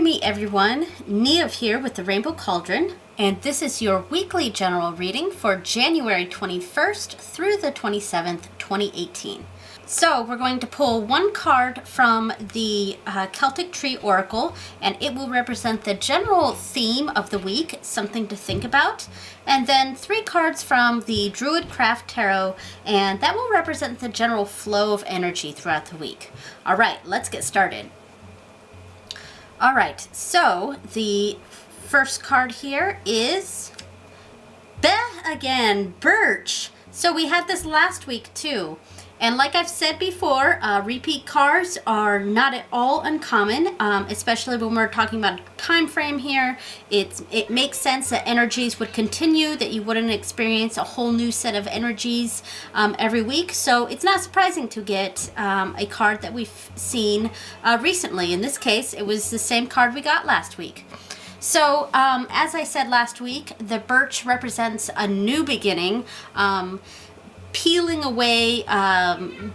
me everyone, Nev here with the Rainbow Cauldron, and this is your weekly general reading for January 21st through the 27th, 2018. So we're going to pull one card from the Celtic Tree Oracle, and it will represent the general theme of the week, something to think about. And then 3 cards from the Druid Craft Tarot, and that will represent the general flow of energy throughout the week. All right, let's get started. All right, so the first card here is Birch. So we had this last week too. And like I've said before, repeat cards are not at all uncommon, especially when we're talking about time frame here. It makes sense that energies would continue, that you wouldn't experience a whole new set of energies every week. So it's not surprising to get a card that we've seen recently. In this case, it was the same card we got last week. So as I said last week, the birch represents a new beginning. Peeling away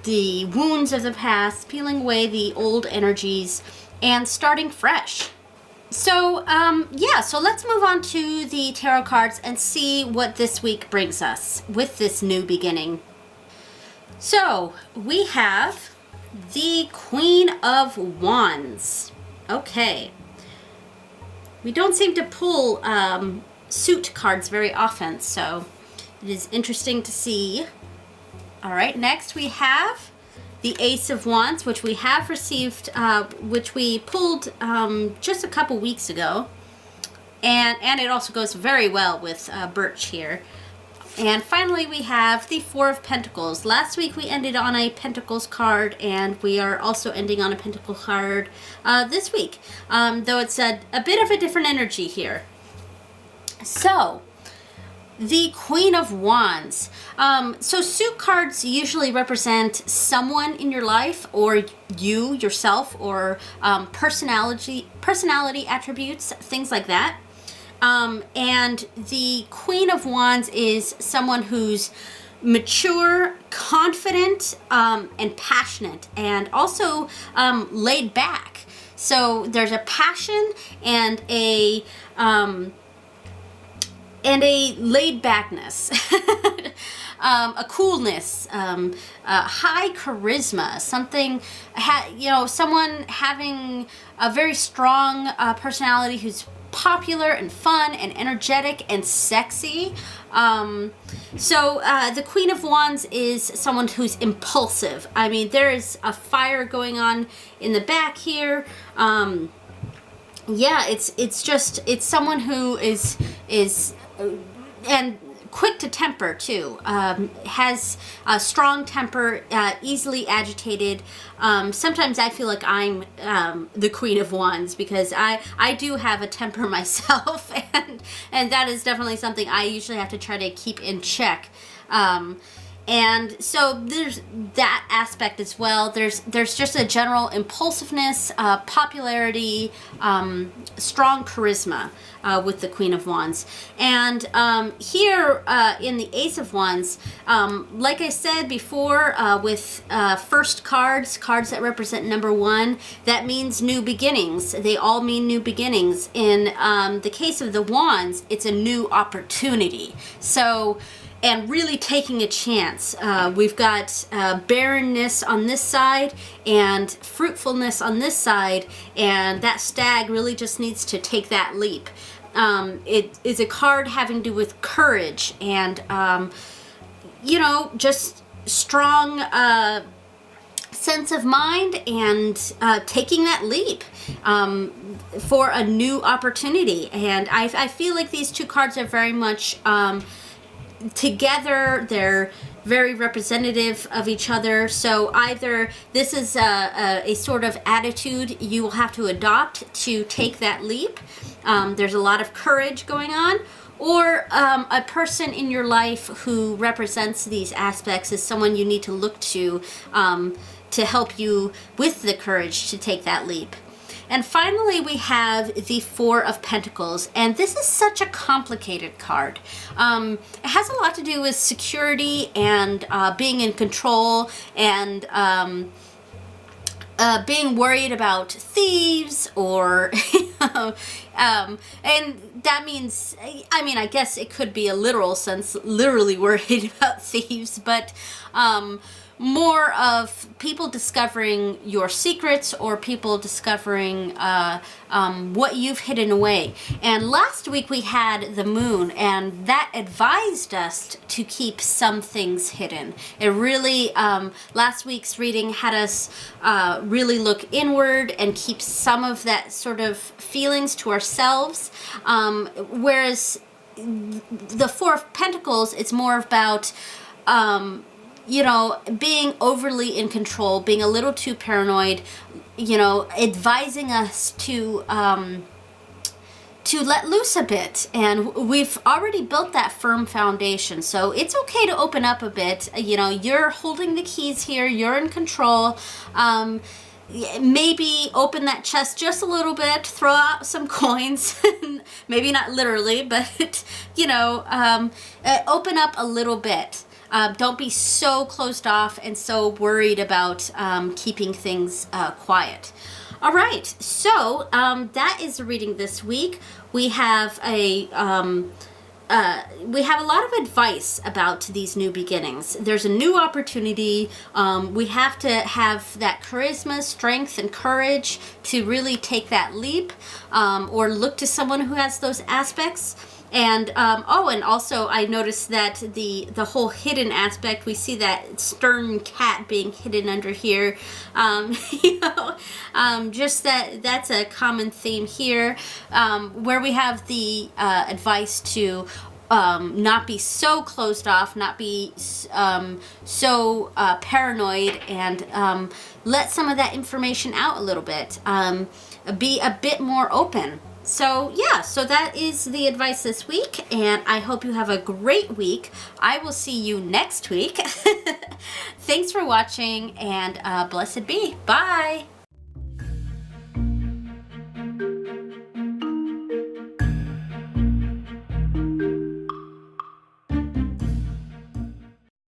the wounds of the past, peeling away the old energies, and starting fresh. So, so let's move on to the tarot cards and see what this week brings us with this new beginning. So, we have the Queen of Wands. Okay. We don't seem to pull suit cards very often, so it is interesting to see. All right, next we have the Ace of Wands, which we have received, which we pulled just a couple weeks ago. And it also goes very well with Birch here. And finally we have the Four of Pentacles. Last week we ended on a Pentacles card, and we are also ending on a Pentacle card this week, though it's a bit of a different energy here. So, the Queen of Wands. So suit cards usually represent someone in your life, or you yourself, or personality attributes, things like that. And the Queen of Wands is someone who's mature, confident, and passionate, and also laid back. So there's a passion and a laid backness, a coolness, high charisma, someone having a very strong personality who's popular and fun and energetic and sexy. The Queen of Wands is someone who's impulsive. I mean, there is a fire going on in the back here. It's someone who is and quick to temper too, has a strong temper, easily agitated. Sometimes I feel like I'm the Queen of Wands, because I do have a temper myself, and that is definitely something I usually have to try to keep in check. And so there's that aspect as well. There's just a general impulsiveness, popularity, strong charisma with the Queen of Wands. And here in the Ace of Wands, like I said before, with first cards that represent number 1, that means new beginnings. They all mean new beginnings. In the case of the Wands, it's a new opportunity. So, and really taking a chance. We've got barrenness on this side and fruitfulness on this side, and that stag really just needs to take that leap. It is a card having to do with courage and, just strong sense of mind and taking that leap for a new opportunity. And I feel like these two cards are very much together. They're very representative of each other. So either this is a sort of attitude you will have to adopt to take that leap. There's a lot of courage going on. Or a person in your life who represents these aspects is someone you need to look to help you with the courage to take that leap. And finally, we have the Four of Pentacles, and this is such a complicated card. It has a lot to do with security and being in control and being worried about thieves or, and that means, I mean, I guess it could be a literal sense, literally worried about thieves, but more of people discovering your secrets or people discovering what you've hidden away. And last week we had the moon, and that advised us to keep some things hidden. It really, last week's reading had us really look inward and keep some of that sort of feelings to ourselves, whereas the Four of Pentacles, it's more about being overly in control, being a little too paranoid, advising us to let loose a bit. And we've already built that firm foundation, so it's okay to open up a bit. You're holding the keys here, you're in control. Maybe open that chest just a little bit, throw out some coins, maybe not literally, but open up a little bit. Don't be so closed off and so worried about keeping things quiet. All right, so that is the reading this week. We have a lot of advice about these new beginnings. There's a new opportunity. We have to have that charisma, strength, and courage to really take that leap, or look to someone who has those aspects. And and also I noticed that the whole hidden aspect, we see that stern cat being hidden under here. Just that's a common theme here, where we have the advice to not be so closed off, not be so paranoid, and let some of that information out a little bit. Be a bit more open. So that is the advice this week, and I hope you have a great week. I will see you next week. Thanks for watching, and blessed be. Bye.